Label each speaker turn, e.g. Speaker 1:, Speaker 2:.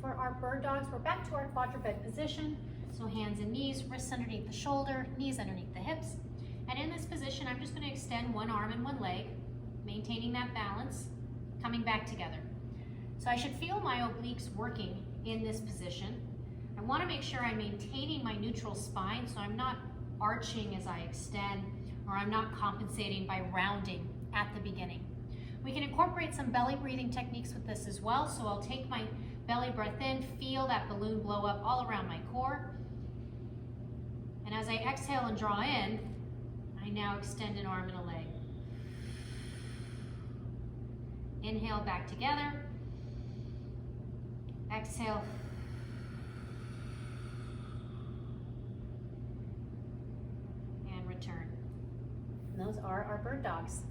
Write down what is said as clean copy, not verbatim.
Speaker 1: For our bird dogs, we're back to our quadruped position. So hands and knees, wrists underneath the shoulder, knees underneath the hips. And in this position, I'm just going to extend one arm and one leg, maintaining that balance, coming back together. So I should feel my obliques working in this position. I want to make sure I'm maintaining my neutral spine, so I'm not arching as I extend, or I'm not compensating by rounding at the beginning. We can incorporate some belly breathing techniques with this as well. So I'll take my belly breath in, feel that balloon blow up all around my core. And as I exhale and draw in, I now extend an arm and a leg. Inhale back together. Exhale. And return. And those are our bird dogs.